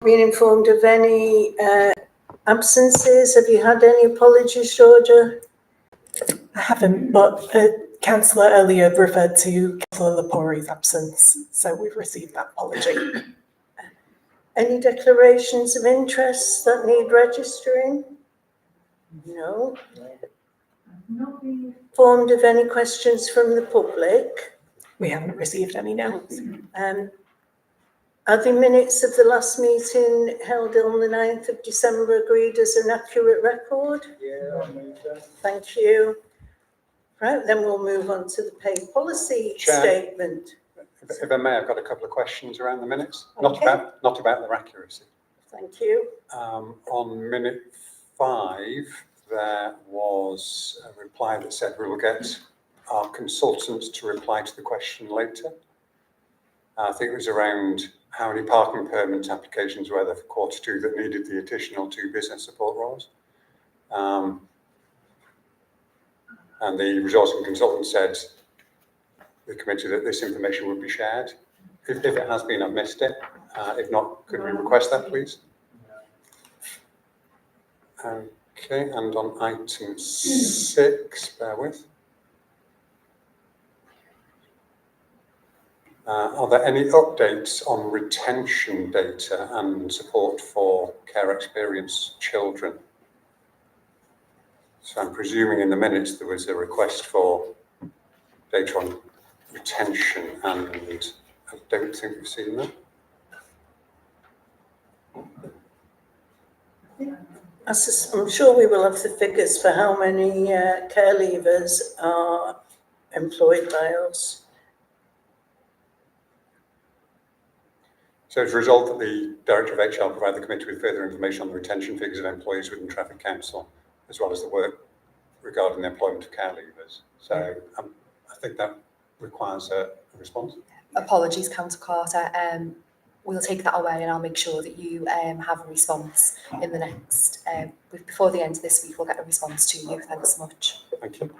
been informed of any absences. Have you had any apologies, Georgia? I haven't, but Councillor earlier referred to Councillor Lepori's absence, so we've received that apology. Any declarations of interest that need registering? No. Not being informed of any questions from the public? We haven't received any now. Are the minutes of the last meeting held on the 9th of December agreed as an accurate record? Yeah, I'll move that. Thank you. Right, then we'll move on to the pay policy statement. If I may, I've got a couple of questions around the minutes, Okay. not about their accuracy. Thank you. On minute 5, there was a reply that said we will get our consultants to reply to the question later. I think it was around how many parking permit applications were there for Q2 that needed the additional 2 business support roles. And the resourcing consultant said the committee that this information would be shared. If it has been, I've missed it. If not, could we request that, please? Okay, and on item 6, bear with. Are there any updates on retention data and support for care experience children? So I'm presuming in the minutes there was a request for data on retention, and I don't think we've seen that. I'm sure we will have the figures for how many care leavers are employed by us. So as a result, that the Director of HR will provide the committee with further information on the retention figures of employees within Traffic Council, as well as the work regarding the employment of care leavers. So I think that requires a response. Apologies, Councillor Carter. We'll take that away and I'll make sure that you have a response in the next, before the end of this week, we'll get a response to you. Thanks so much. Thank you.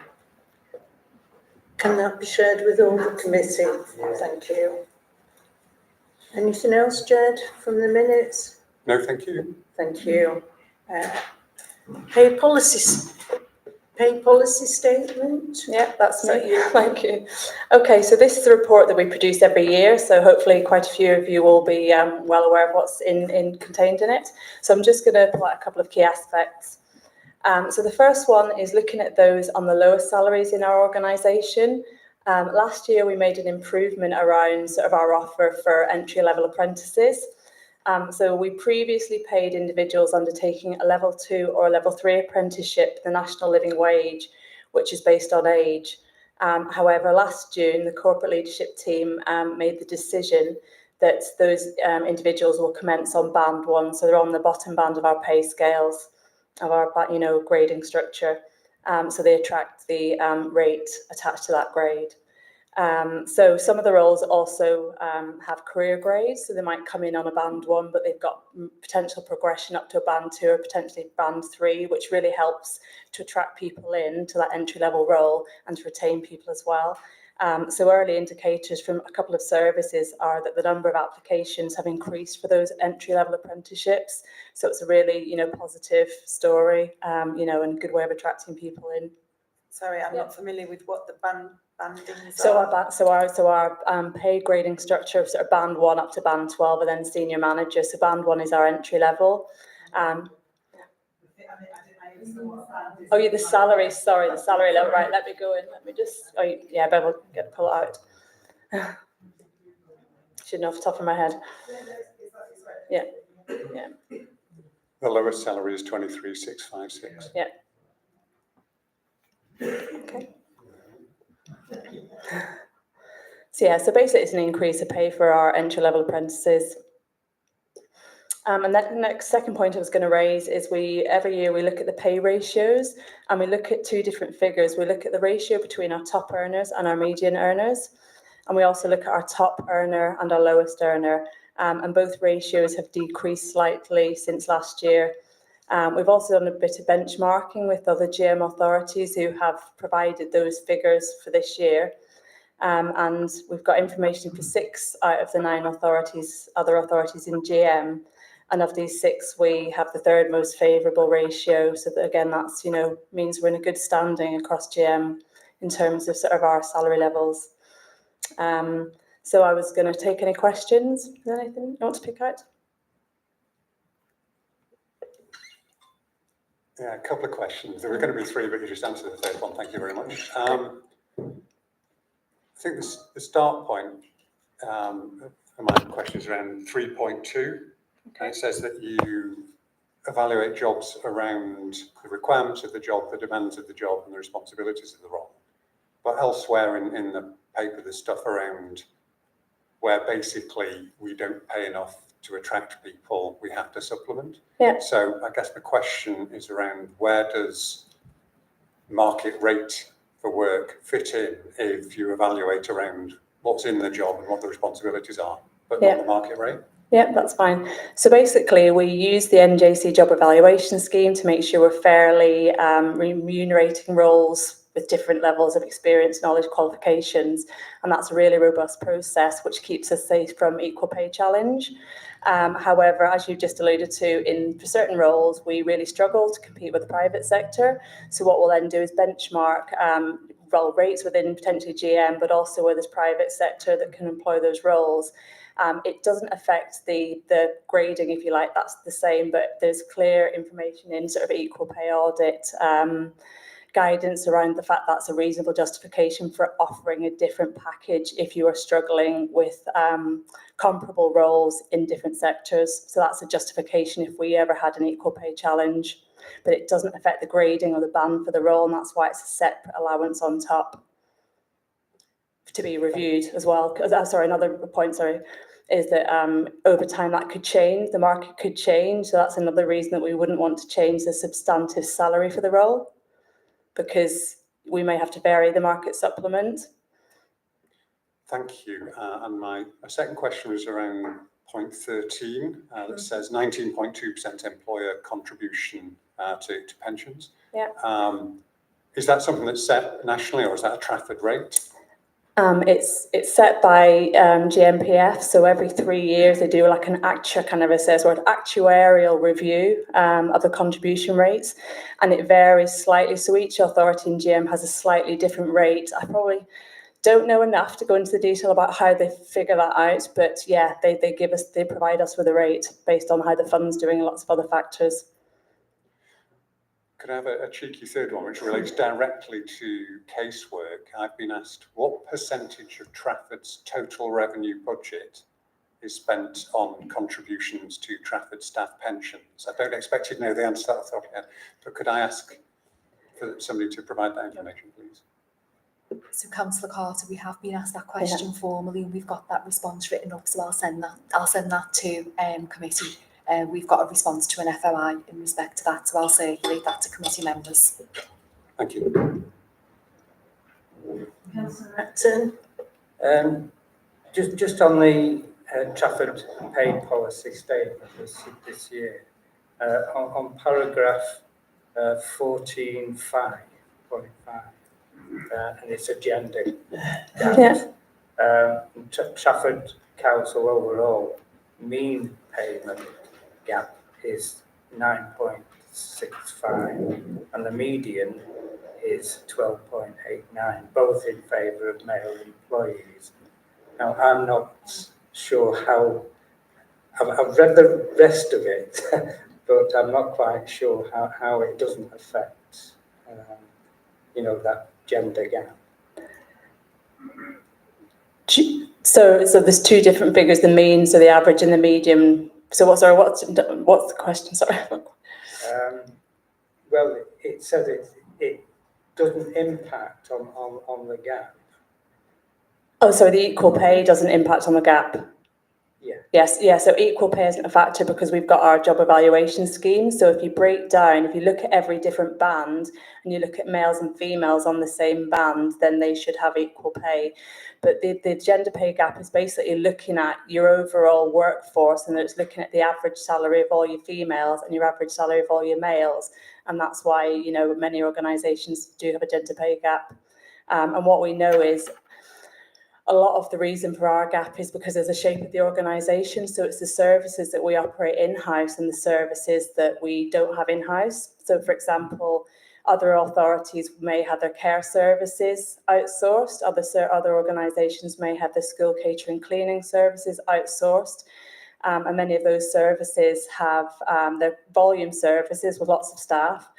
Can that be shared with all the committee? Yeah. Thank you. Anything else, Jed, from the minutes? No, thank you. Thank you. Pay policy statement. Yeah, that's me. Thank you. Okay, so this is a report that we produce every year, so hopefully quite a few of you will be well aware of what's contained in it. So I'm just going to pull out a couple of key aspects. So the first one is looking at those on the lowest salaries in our organisation. Last year we made an improvement around sort of our offer for entry-level apprentices. So we previously paid individuals undertaking a level 2 or a level 3 apprenticeship the national living wage, which is based on age. However, last June, the corporate leadership team made the decision that those individuals will commence on band 1. So they're on the bottom band of our pay scales, of our grading structure. So they attract the rate attached to that grade. So some of the roles also have career grades, so they might come in on a band 1, but they've got potential progression up to a band 2 or potentially band 3, which really helps to attract people into that entry-level role and to retain people as well. So early indicators from a couple of services are that the number of applications have increased for those entry-level apprenticeships. So it's a really, positive story, and good way of attracting people in. Sorry, I'm not familiar with what the bandings so are. Our pay grading structure of sort of band 1 up to band 12, and then senior manager. So band 1 is our entry level. Oh yeah, the salary. Sorry, the salary level. Right, let me go in. Let me just. Oh yeah, I better pull it out. Should know off the top of my head. Yeah. The lowest salary is 23,656. Yeah. Okay. So basically it's an increase of pay for our entry-level apprentices. And that next second point I was going to raise is every year we look at the pay ratios, and we look at 2 different figures. We look at the ratio between our top earners and our median earners, and we also look at our top earner and our lowest earner, and both ratios have decreased slightly since last year. We've also done a bit of benchmarking with other GM authorities who have provided those figures for this year. And we've got information for 6 out of the 9 authorities, other authorities in GM. And of these 6, we have the 3rd most favourable ratio. So that, again, that's, means we're in a good standing across GM in terms of sort of our salary levels. So I was going to take any questions. Is there anything you want to pick out? Yeah, a couple of questions. There were going to be 3, but you just answered the 3rd one. Thank you very much. I think the start point for my question is around 3.2. And it says that you evaluate jobs around the requirements of the job, the demands of the job, and the responsibilities of the role. But elsewhere in the paper, there's stuff around where basically we don't pay enough to attract people, we have to supplement. Yeah. So I guess the question is around where does market rate for work fit in if you evaluate around what's in the job and what the responsibilities are, but not the market rate? Yeah, that's fine. So basically, we use the NJC job evaluation scheme to make sure we're fairly remunerating roles with different levels of experience, knowledge, qualifications. And that's a really robust process, which keeps us safe from equal pay challenge. However, as you just alluded to, for certain roles, we really struggle to compete with the private sector. So what we'll then do is benchmark role rates within potentially GM, but also where there's private sector that can employ those roles. It doesn't affect the grading, if you like, that's the same, but there's clear information in sort of equal pay audit guidance around the fact that's a reasonable justification for offering a different package if you are struggling with comparable roles in different sectors. So that's a justification if we ever had an equal pay challenge, but it doesn't affect the grading or the band for the role, and that's why it's a separate allowance on top to be reviewed as well. Another point is that over time that could change, the market could change. So that's another reason that we wouldn't want to change the substantive salary for the role, because we may have to vary the market supplement. Thank you. And my second question was around point 13 that says 19.2% employer contribution to pensions. Yeah. Is that something that's set nationally, or is that a Trafford rate? It's set by GMPF, so every 3 years they do like an actuarial review of the contribution rates, and it varies slightly. So each authority in GM has a slightly different rate. I probably don't know enough to go into the detail about how they figure that out, but yeah, they provide us with a rate based on how the fund's doing and lots of other factors. Could I have a cheeky third one, which relates directly to casework? I've been asked what percentage of Trafford's total revenue budget is spent on contributions to Trafford staff pensions. I don't expect you to know the answer to that off the top of your head, but could I ask for somebody to provide that information, please? So, Councillor Carter, we have been asked that question formally, and we've got that response written up. So I'll send that to committee. We've got a response to an FOI in respect to that, so I'll circulate that to committee members. Thank you. Councillor Acton. Just on the Trafford pay policy statement this year, on paragraph 14.5.5, and it's a gender gap. Trafford Council overall mean payment gap is 9.65 and the median is 12.89, both in favour of male employees. Now, I'm not sure how, I've read the rest of it, but I'm not quite sure how it doesn't affect, that gender gap. So there's 2 different figures, the mean, so the average and the median. So what's the question? Sorry. Well, it says it doesn't impact on the gap. Oh, so the equal pay doesn't impact on the gap? Yeah. Yes, yeah, so equal pay isn't a factor because we've got our job evaluation scheme. So if you look at every different band and you look at males and females on the same band, then they should have equal pay. But the gender pay gap is basically looking at your overall workforce, and it's looking at the average salary of all your females and your average salary of all your males. And that's why, many organisations do have a gender pay gap. And what we know is a lot of the reason for our gap is because of the shape of the organisation. So it's the services that we operate in-house and the services that we don't have in-house. So, for example, other authorities may have their care services outsourced. Other organisations may have their school catering cleaning services outsourced. And many of those services have their volume services with lots of staff.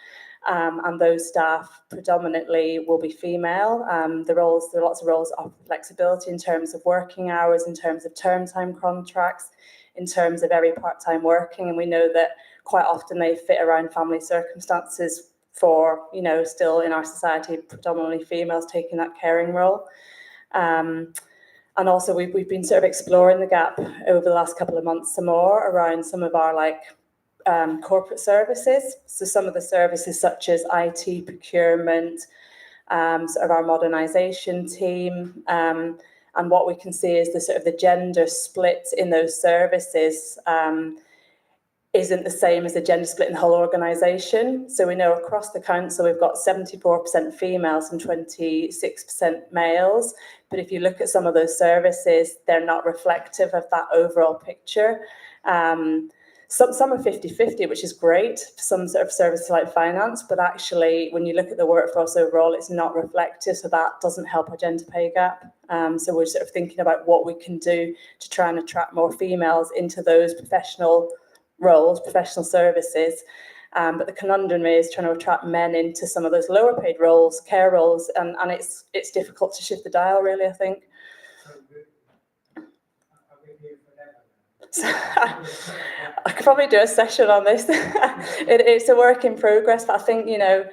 And those staff predominantly will be female. There are lots of roles of flexibility in terms of working hours, in terms of term time contracts, in terms of very part-time working. And we know that quite often they fit around family circumstances for, you know, still in our society, predominantly females taking that caring role. And also we've been sort of exploring the gap over the last couple of months some more around some of our corporate services. So some of the services such as IT, procurement, sort of our modernisation team, and what we can see is the sort of the gender split in those services isn't the same as the gender split in the whole organisation. So we know across the council we've got 74% females and 26% males. But if you look at some of those services, they're not reflective of that overall picture. Some are 50-50, which is great for some sort of services like finance, but actually when you look at the workforce overall, it's not reflective, so that doesn't help our gender pay gap. So we're sort of thinking about what we can do to try and attract more females into those professional roles, professional services. But the conundrum is trying to attract men into some of those lower paid roles, care roles, and it's difficult to shift the dial, really, I think. So, I could probably do a session on this. It's a work in progress, but I think, you know,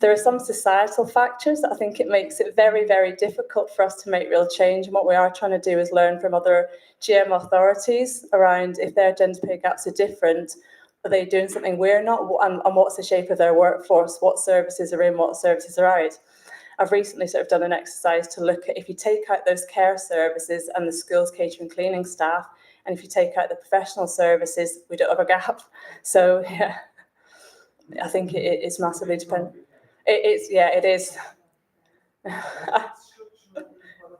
there are some societal factors that I think it makes it very, very difficult for us to make real change. And what we are trying to do is learn from other GM authorities around if their gender pay gaps are different, are they doing something we're not, and what's the shape of their workforce, what services are in, what services are out. I've recently sort of done an exercise to look at if you take out those care services and the schools catering cleaning staff, and if you take out the professional services, we don't have a gap. So, yeah, I think it's massively dependent. It is.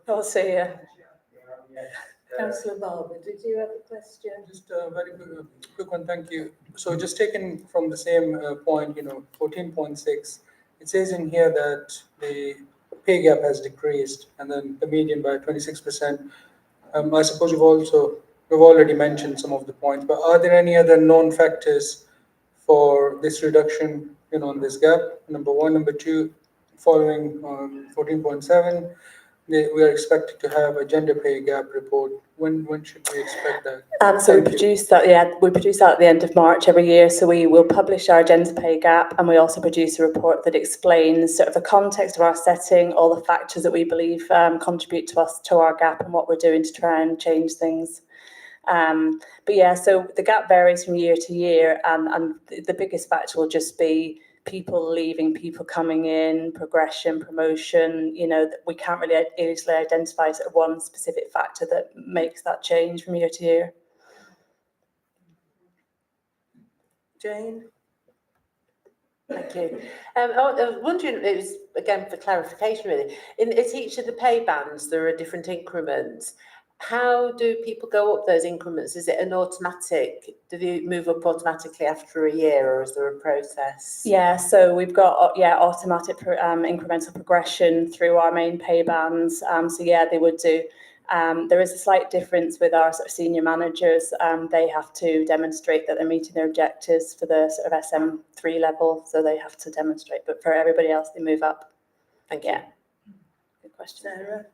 I'll see, yeah. Councillor Barber, did you have a question? Just a very quick one, thank you. So just taken from the same point, 14.6, it says in here that the pay gap has decreased and then the median by 26%. I suppose we've already mentioned some of the points, but are there any other known factors for this reduction, in this gap? Number one. Number two, following 14.7, we are expected to have a gender pay gap report. When should we expect that? So we produce that at the end of March every year. So we will publish our gender pay gap, and we also produce a report that explains sort of the context of our setting, all the factors that we believe contribute to our gap, and what we're doing to try and change things. But yeah, so the gap varies from year to year, and the biggest factor will just be people leaving, people coming in, progression, promotion. That we can't really easily identify sort of one specific factor that makes that change from year to year. Jane? Thank you. I was wondering, it was again for clarification really, at each of the pay bands there are different increments. How do people go up those increments? Is it an automatic, do they move up automatically after a year, or is there a process? Yeah, so we've got automatic incremental progression through our main pay bands. So yeah, they would do. There is a slight difference with our sort of senior managers. They have to demonstrate that they're meeting their objectives for the sort of SM3 level, so they have to demonstrate. But for everybody else, they move up. Thank you. Yeah. Good question. Sarah?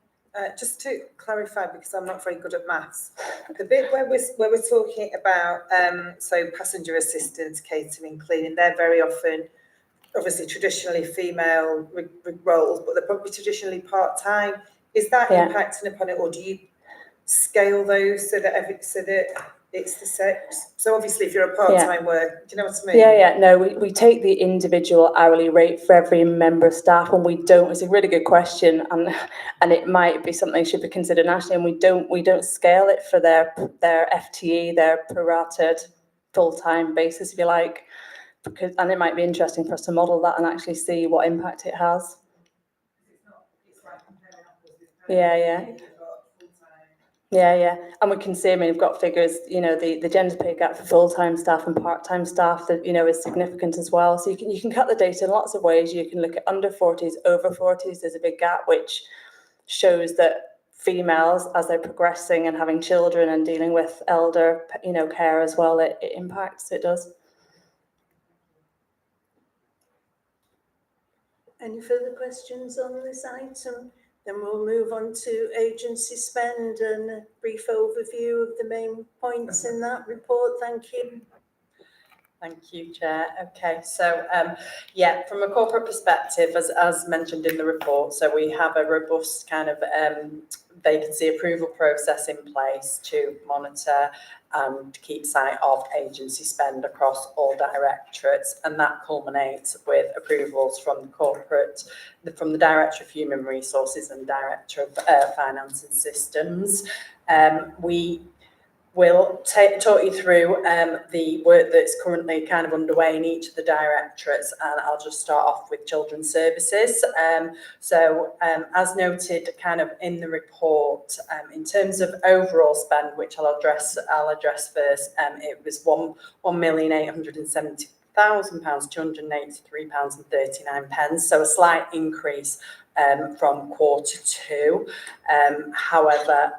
Just to clarify, because I'm not very good at maths, the bit where we're talking about so passenger assistance, catering, cleaning, they're very often obviously traditionally female roles, but they're probably traditionally part-time. Is that impacting upon it, or do you scale those so that it's the sex? So obviously if you're a part-time worker, do you know what I mean? No, we take the individual hourly rate for every member of staff, and we don't. It's a really good question, and it might be something that should be considered nationally, and we don't scale it for their FTE, their prorated full-time basis, if you like, and it might be interesting for us to model that and actually see what impact it has. Yeah. Yeah. And we can see, I mean, we've got figures, you know, the gender pay gap for full-time staff and part-time staff that, you know, is significant as well. So you can cut the data in lots of ways. You can look at under 40s, over 40s, there's a big gap, which shows that females, as they're progressing and having children and dealing with elder, you know, care as well, it impacts, it does. Any further questions on this item? Then we'll move on to agency spend and a brief overview of the main points in that report. Thank you. Thank you, Chair. Okay, so from a corporate perspective, as mentioned in the report, so we have a robust kind of vacancy approval process in place to monitor and keep sight of agency spend across all directorates, and that culminates with approvals from the Director of Human Resources and Director of Finance and Systems. We will talk you through the work that's currently kind of underway in each of the directorates, and I'll just start off with Children's Services. As noted kind of in the report, in terms of overall spend, which I'll address first, it was £1,870,000, £283.39, so a slight increase from quarter two. However,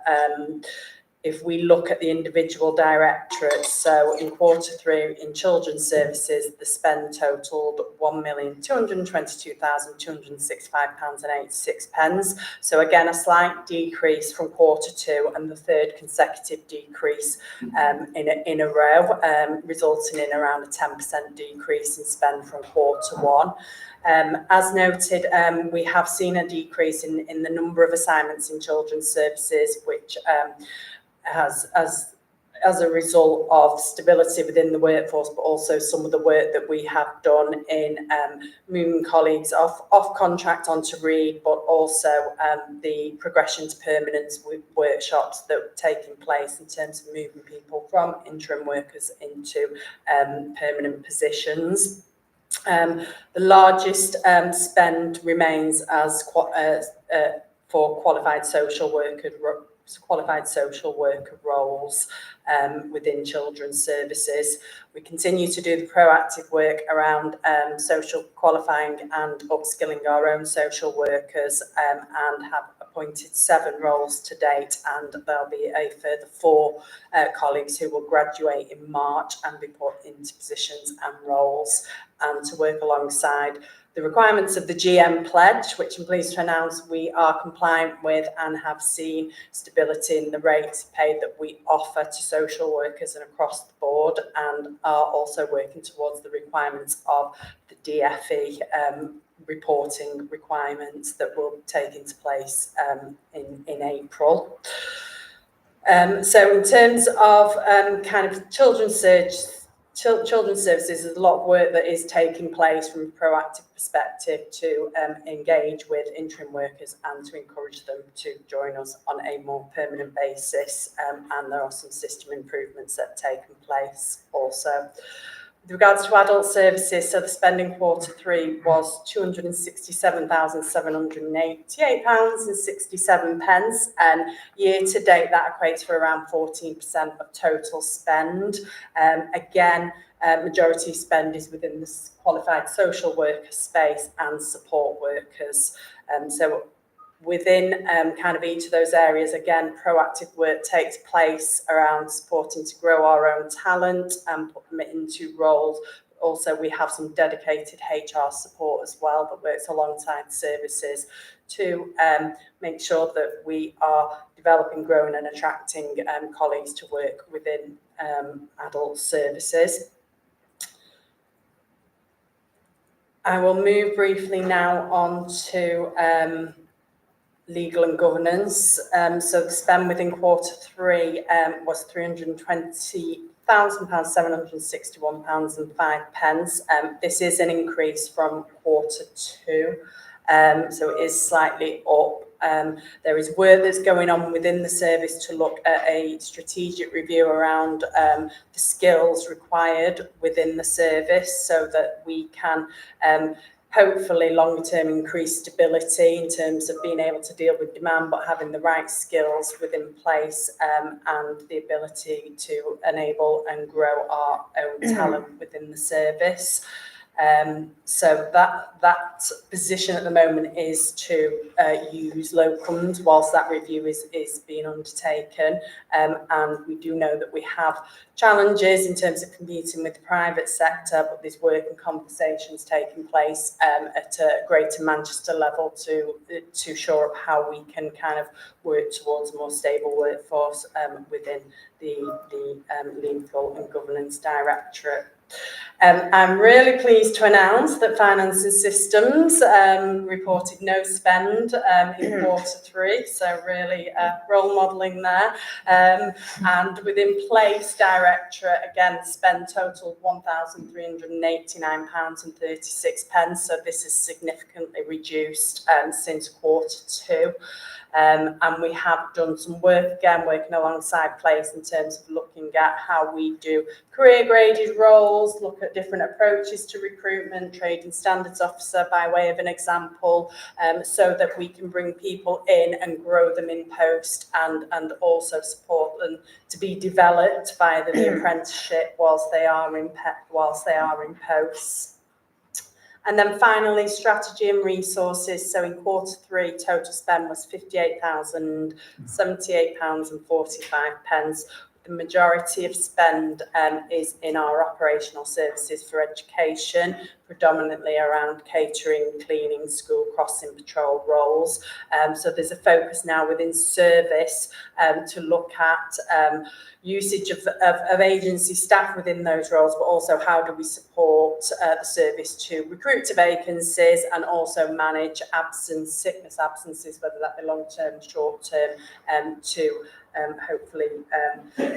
if we look at the individual directorates, so in quarter three in Children's Services, the spend totalled £1,222,265.86. So again, a slight decrease from quarter two and the third consecutive decrease in a row, resulting in around a 10% decrease in spend from quarter one. As noted, we have seen a decrease in the number of assignments in Children's Services, which has as a result of stability within the workforce, but also some of the work that we have done in moving colleagues off contract onto Reed, but also the progression to permanence workshops that were taking place in terms of moving people from interim workers into permanent positions. The largest spend remains as for qualified social worker roles within Children's Services. We continue to do the proactive work around social qualifying and upskilling our own social workers, and have appointed 7 roles to date, and there'll be a further 4 colleagues who will graduate in March and be put into positions and roles, and to work alongside the requirements of the GM pledge, which I'm pleased to announce we are compliant with and have seen stability in the rates paid that we offer to social workers and across the board, and are also working towards the requirements of the DFE reporting requirements that will take into place in April. So in terms of kind of Children's Services, there's a lot of work that is taking place from a proactive perspective to engage with interim workers and to encourage them to join us on a more permanent basis, and there are some system improvements that have taken place also. With regards to Adult Services, so the spend in quarter three was £267,788.67, and year to date that equates for around 14% of total spend. Again, majority spend is within the qualified social worker space and support workers. So within kind of each of those areas, again, proactive work takes place around supporting to grow our own talent and put them into roles. Also, we have some dedicated HR support as well that works alongside services to make sure that we are developing, growing and attracting colleagues to work within adult services. I will move briefly now on to legal and governance. So the spend within quarter three was £320,761.05. This is an increase from quarter two, so it is slightly up. There is work that's going on within the service to look at a strategic review around the skills required within the service, so that we can hopefully longer term increased stability in terms of being able to deal with demand, but having the right skills within place, and the ability to enable and grow our own talent within the service. So that position at the moment is to use locums whilst that review is being undertaken, and we do know that we have challenges in terms of competing with the private sector, but there's work and conversations taking place at a Greater Manchester level to shore up how we can kind of work towards a more stable workforce within the Legal and Governance Directorate. I'm really pleased to announce that Finance and Systems reported no spend in Q3, so really role modelling there. And within Place Directorate, again, spend total £1,389.36, so this is significantly reduced since Q2. And we have done some work, again, working alongside Place in terms of looking at how we do career graded roles, look at different approaches to recruitment, Trading Standards Officer by way of an example, so that we can bring people in and grow them in post and also support them to be developed via the apprenticeship whilst they are in post. And then finally, strategy and resources. So in Q3, total spend was £58,078.45. The majority of spend is in our operational services for education, predominantly around catering, cleaning, school crossing patrol roles. So there's a focus now within service to look at usage of agency staff within those roles, but also how do we support the service to recruit to vacancies and also manage sickness absences, whether that be long-term, short-term, to hopefully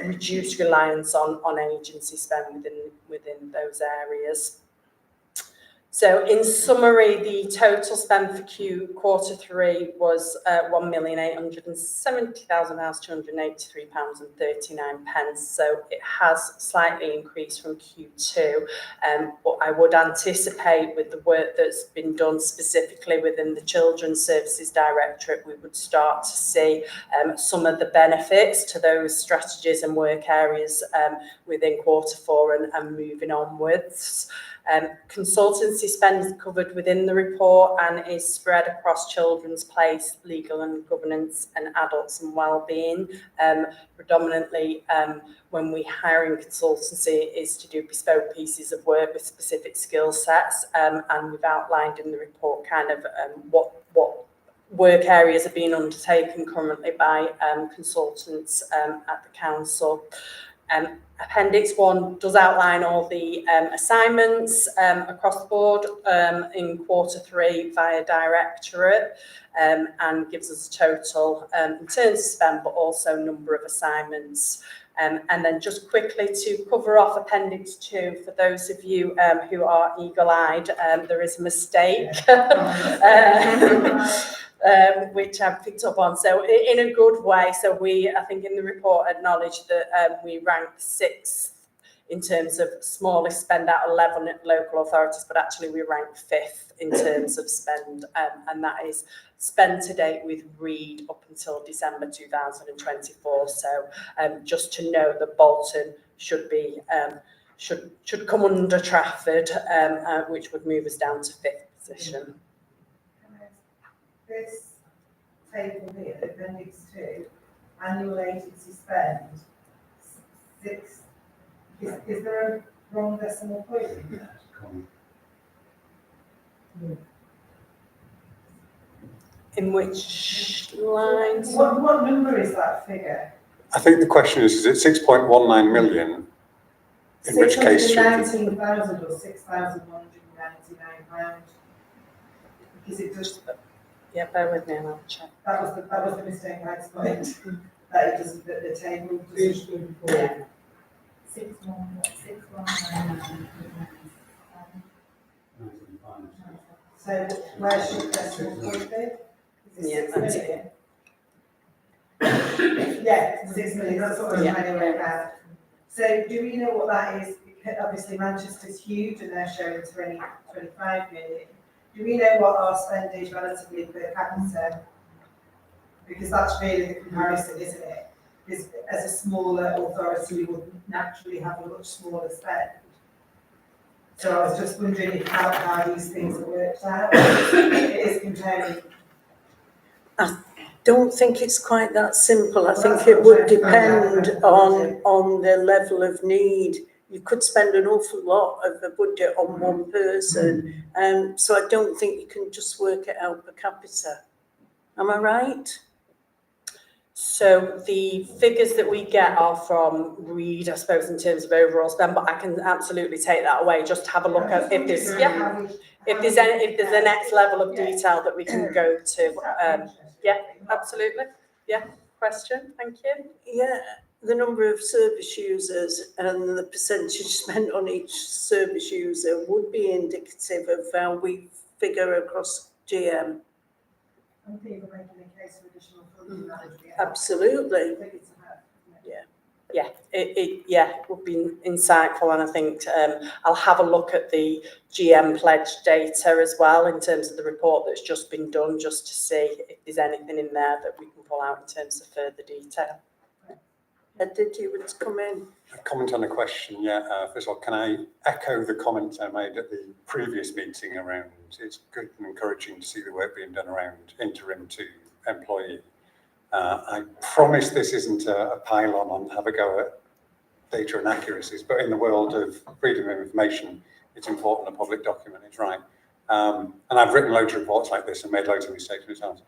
reduce reliance on agency spend within those areas. So in summary, the total spend for Q3 was £1,870,283.39. So it has slightly increased from Q2, but I would anticipate with the work that's been done specifically within the Children's Services Directorate, we would start to see some of the benefits to those strategies and work areas within Q4 and moving onwards. Consultancy spend is covered within the report and is spread across children's place, legal and governance, and adults and wellbeing. Predominantly, when we hire in consultancy, is to do bespoke pieces of work with specific skill sets, and we've outlined in the report kind of what work areas are being undertaken currently by consultants at the council. Appendix 1 does outline all the assignments across the board in Q3 via Directorate, and gives us a total in terms of spend, but also number of assignments. And then just quickly to cover off Appendix 2, for those of you who are eagle-eyed, there is a mistake. Which I've picked up on. So in a good way. So I think in the report acknowledged that we ranked 6th in terms of smallest spend out of 11 local authorities, but actually we ranked 5th in terms of spend, and that is spend to date with Reed up until December 2024. So just to note that Bolton should be should come under Trafford, which would move us down to 5th position. This table here, Appendix 2, annual agency spend, 6, is there a wrong decimal point in that? In which lines? What number is that figure? I think the question is it 6.19 million? In which case should it? 619,000 or £6,199? Is it just... Yeah, bear with me and I'll check. That was the mistake I explained. That it doesn't, that the table doesn't. Yeah. 611. So where should decimal point be? Yeah, that's it. Yeah, 6 million. That's what I was trying to work out. So do we know what that is? Because obviously Manchester's huge and they're showing 25 million. do we know what our spend is relatively per capita? Because that's really the comparison, isn't it? Because as a smaller authority, we would naturally have a much smaller spend. So I was just wondering how these things are worked out. It is comparing. Don't think it's quite that simple. I Well, think that's it what would I'm trying to depend find out. on the level of need. You could spend an awful lot of the budget on one person, so I don't think you can just work it out per capita. Am I right? So the figures that we get are from Reed, I suppose, in terms of overall spend, but I can absolutely take that away, just to have a look at if there's, if there's a next level of detail that we can go to. Yeah, absolutely. Yeah, question, thank you. Yeah, the number of service users and the percentage spent on each service user would be indicative of how we figure across GM. I'm thinking of making a case for additional funding. That would be Absolutely. Yeah, it would be insightful, and I think I'll have a look at the GM pledge data as well in terms of the report that's just been done, just to see if there's anything in there that we can pull out in terms of further detail. Did you want to come in? A comment on a question, yeah. First of all, can I echo the comment I made at the previous meeting around it's good and encouraging to see the work being done around interim to employee. I promise this isn't a pile-on on have a go at data inaccuracies, but in the world of freedom of information, it's important a public document is right. And I've written loads of reports like this and made loads of mistakes myself.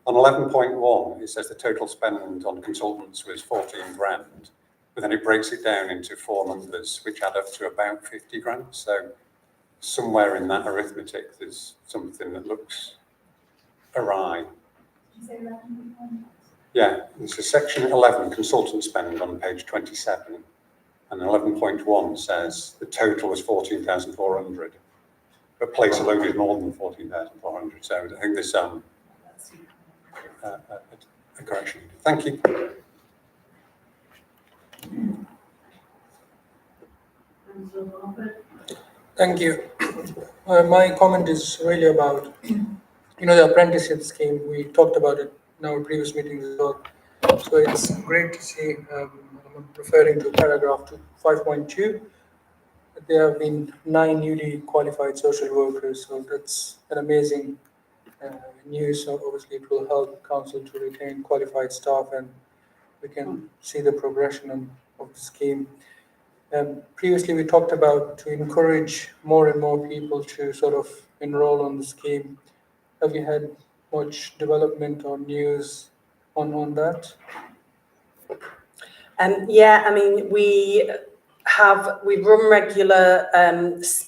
On 11.1, it says the total spend on consultants was 14 grand, but then it breaks it down into 4 numbers, which add up to about 50 grand. So somewhere in that arithmetic, there's something that looks awry. Yeah, this is section 11, consultant spend on page 27, and 11.1 says the total was 14,400, but place alone is more than 14,400. So I think there's a correction. Thank you. Thank you. My comment is really about, the apprenticeship scheme. We talked about it in our previous meetings as well. So it's great to see, I'm referring to paragraph 5.2, that there have been 9 newly qualified social workers. So that's an amazing news. So obviously it will help council to retain qualified staff, and we can see the progression of the scheme. Previously, we talked about to encourage more and more people to sort of enroll on the scheme. Have you had much development or news on that? Yeah, I mean, we run regular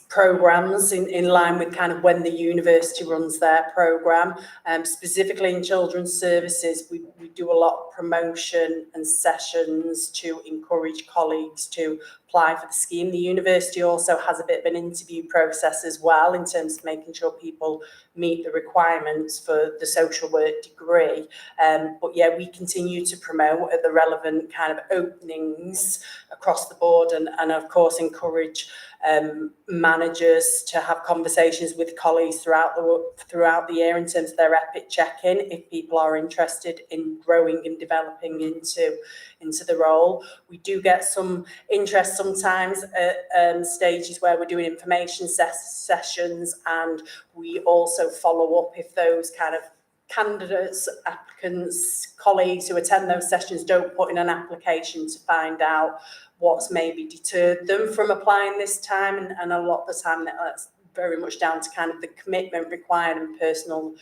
programs in line with kind of when the university runs their program. Specifically in children's services, we do a lot of promotion and sessions to encourage colleagues to apply for the scheme. The university also has a bit of an interview process as well in terms of making sure people meet the requirements for the social work degree. But yeah, we continue to promote at the relevant kind of openings across the board, and of course encourage managers to have conversations with colleagues throughout the year in terms of their EPIC check-in if people are interested in growing and developing into the role. We do get some interest sometimes at stages where we're doing information sessions, and we also follow up if those kind of candidates, applicants, colleagues who attend those sessions don't put in an application to find out what's maybe deterred them from applying this time, and a lot of the time that's very much down to kind of the commitment required and personal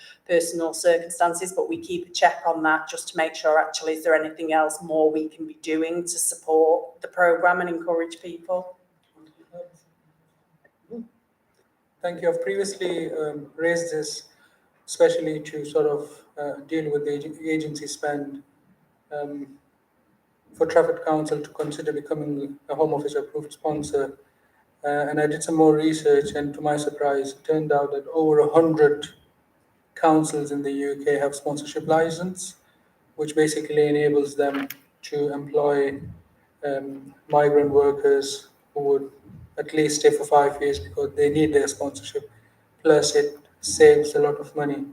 circumstances, but we keep a check on that just to make sure actually is there anything else more we can be doing to support the programme and encourage people. Thank you. I've previously raised this, especially to sort of deal with the agency spend for Trafford Council to consider becoming a Home Office approved sponsor. And I did some more research, and to my surprise, it turned out that over 100 councils in the UK have sponsorship license, which basically enables them to employ migrant workers who would at least stay for 5 years because they need their sponsorship. Plus, it saves a lot of money.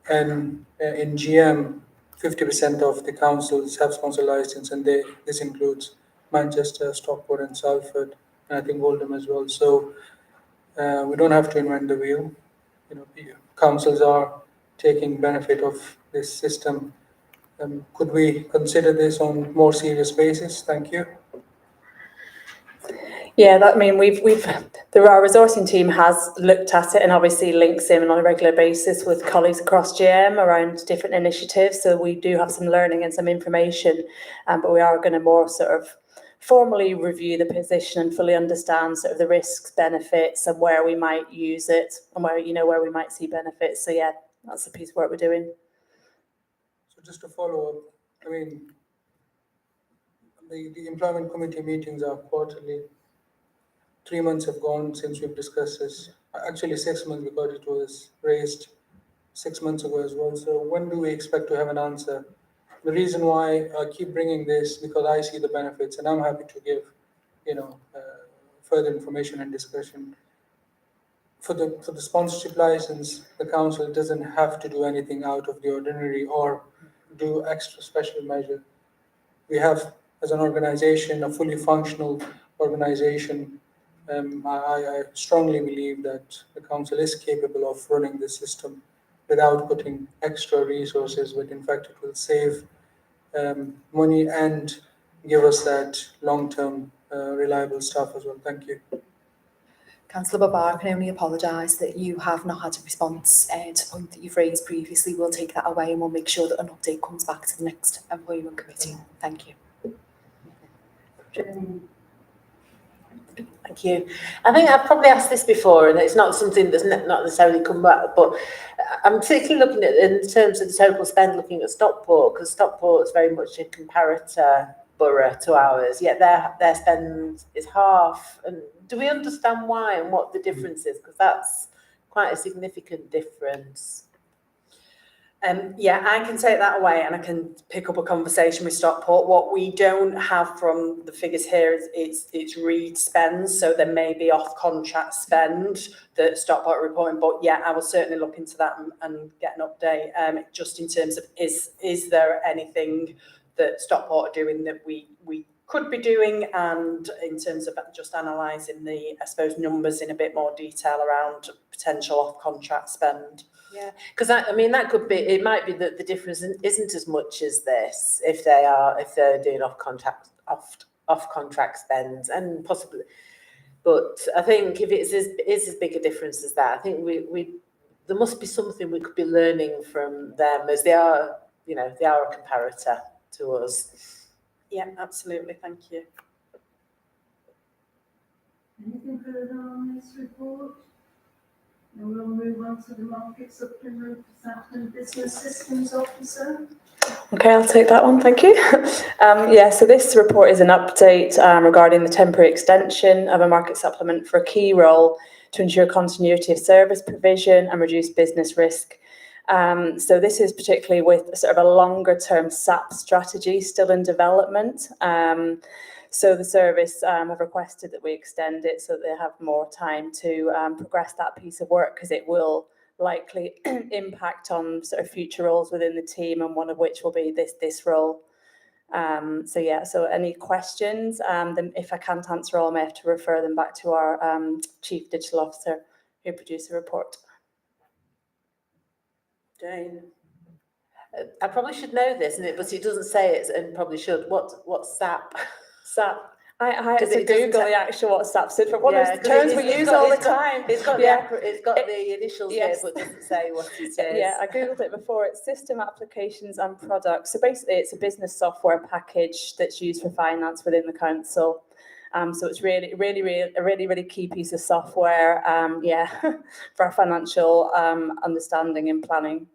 And in GM, 50% of the councils have sponsor license, and this includes Manchester, Stockport, and Salford, and I think Oldham as well. So we don't have to invent the wheel. Councils are taking benefit of this system. Could we consider this on more serious basis? Thank you. Yeah, our resourcing team has looked at it and obviously links in on a regular basis with colleagues across GM around different initiatives. So we do have some learning and some information, but we are going to more sort of formally review the position and fully understand sort of the risks, benefits, and where we might use it and where we might see benefits. So yeah, that's the piece of work we're doing. So just to follow up, I mean, the employment committee meetings are quarterly. 3 months have gone since we've discussed this. Actually, 6 months, because it was raised 6 months ago as well. So when do we expect to have an answer? The reason why I keep bringing this, because I see the benefits, and I'm happy to give, further information and discussion. For the sponsorship license, the council doesn't have to do anything out of the ordinary or do extra special measure. We have, as an organization, a fully functional organization. I strongly believe that the council is capable of running the system without putting extra resources, but in fact it will save money and give us that long-term reliable staff as well. Thank you. Councillor Babar, I can only apologise that you have not had a response to the point that you've raised previously. We'll take that away and we'll make sure that an update comes back to the next employment committee. Thank you. Thank you. I think I've probably asked this before, and it's not something that's not necessarily come back, but I'm particularly looking at, in terms of the total spend, looking at Stockport, because Stockport is very much a comparator borough to ours, yet their spend is half. And do we understand why and what the difference is? Because that's quite a significant difference. Yeah, I can take that away and I can pick up a conversation with Stockport. What we don't have from the figures here is it's read spends, so there may be off-contract spend that Stockport are reporting, but yeah, I will certainly look into that and get an update, just in terms of is there anything that Stockport are doing that we could be doing, and in terms of just analysing the, I suppose, numbers in a bit more detail around potential off-contract spend. Yeah, because I mean that could be. It might be that the difference isn't as much as this if they're doing off contract spends, and possibly. But I think if it's as big a difference as that, I think we there must be something we could be learning from them, as they are a comparator to us. Yeah, absolutely. Thank you. Anything further on this report? And we'll move on to the Market Supplement and Business Systems Officer. Okay, I'll take that one, thank you. So this report is an update regarding the temporary extension of a market supplement for a key role to ensure continuity of service provision and reduce business risk. So this is particularly with sort of a longer term SAP strategy still in development. So the service have requested that we extend it so they have more time to progress that piece of work, because it will likely impact on sort of future roles within the team, and one of which will be this role. So any questions? Then if I can't answer all, I may have to refer them back to our Chief Digital Officer who produced the report. Jane. I probably should know this, but it doesn't say it, and probably should. What's SAP? SAP. I had to Google the actual what SAP stood for. One of the terms we use all the time. It's got the initials here, but it doesn't say what it is. Yeah, I Googled it before. It's System Applications and Products. So basically, it's a business software package that's used for finance within the council. So it's really, a really key piece of software. For our financial understanding and planning.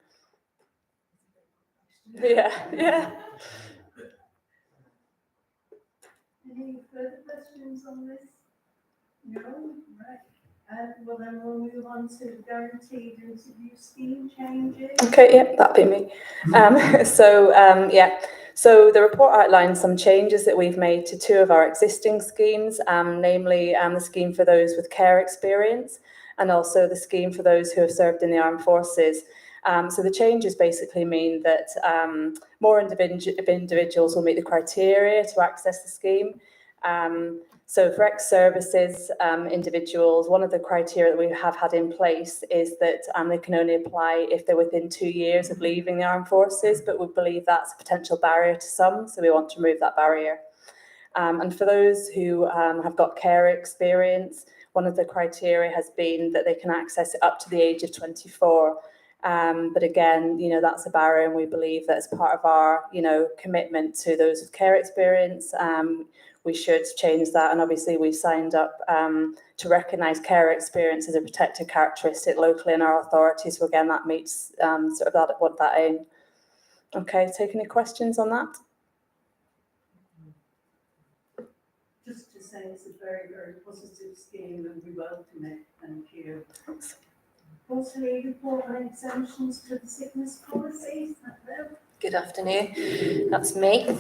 Yeah. Any further questions on this? No? Right. Well, then we'll move on to guaranteed interview scheme changes. Okay, yeah, that'd be me. So the report outlines some changes that we've made to 2 of our existing schemes, namely the scheme for those with care experience and also the scheme for those who have served in the armed forces. So the changes basically mean that more individuals will meet the criteria to access the scheme. So for ex-services individuals, one of the criteria that we have had in place is that they can only apply if they're within 2 years of leaving the armed forces, but we believe that's a potential barrier to some, so we want to remove that barrier. And for those who have got care experience, one of the criteria has been that they can access it up to the age of 24. But again, that's a barrier, and we believe that as part of our, commitment to those with care experience, we should change that. And obviously we've signed up to recognise care experience as a protected characteristic locally in our authority. So again, that meets sort of that aim. Okay, take any questions on that? Just to say it's a very, very positive scheme and we welcome it. Thank you. Quarterly report on exemptions to the sickness policy. Good afternoon, that's me.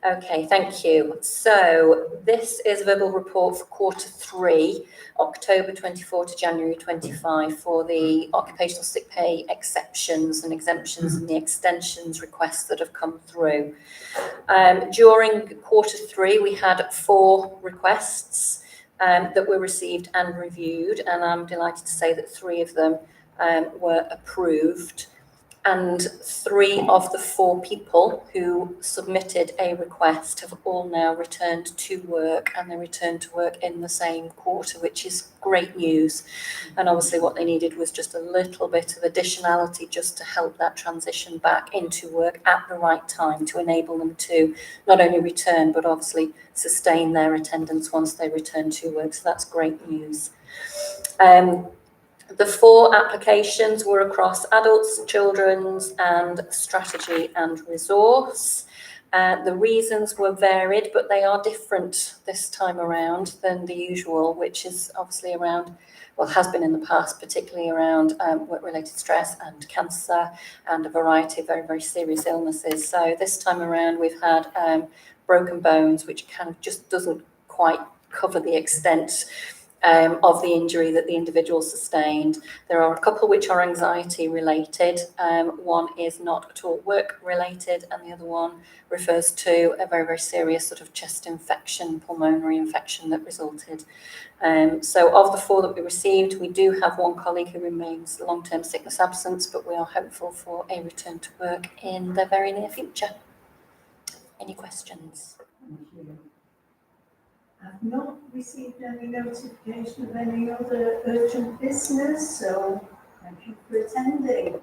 Okay, thank you. So this is a verbal report for Q3, October 24 to January 25 for the occupational sick pay exceptions and exemptions and the extensions requests that have come through. During Q3, we had 4 requests that were received and reviewed, and I'm delighted to say that 3 of them were approved. And 3 of the 4 people who submitted a request have all now returned to work, and they returned to work in the same quarter, which is great news. And obviously what they needed was just a little bit of additionality just to help that transition back into work at the right time to enable them to not only return, but obviously sustain their attendance once they return to work. So that's great news. The 4 applications were across adults, children's and strategy and resource. The reasons were varied, but they are different this time around than the usual, which is obviously around, well, has been in the past, particularly around work-related stress and cancer and a variety of very, very serious illnesses. So this time around we've had broken bones, which kind of just doesn't quite cover the extent of the injury that the individual sustained. There are a couple which are anxiety related. One is not at all work related, and the other one refers to a very, very serious sort of chest infection, pulmonary infection that resulted. So of the 4 that we received, we do have 1 colleague who remains long-term sickness absence, but we are hopeful for a return to work in the very near future. Any questions? Thank you. I've not received any notification of any other urgent business, so thank you for attending.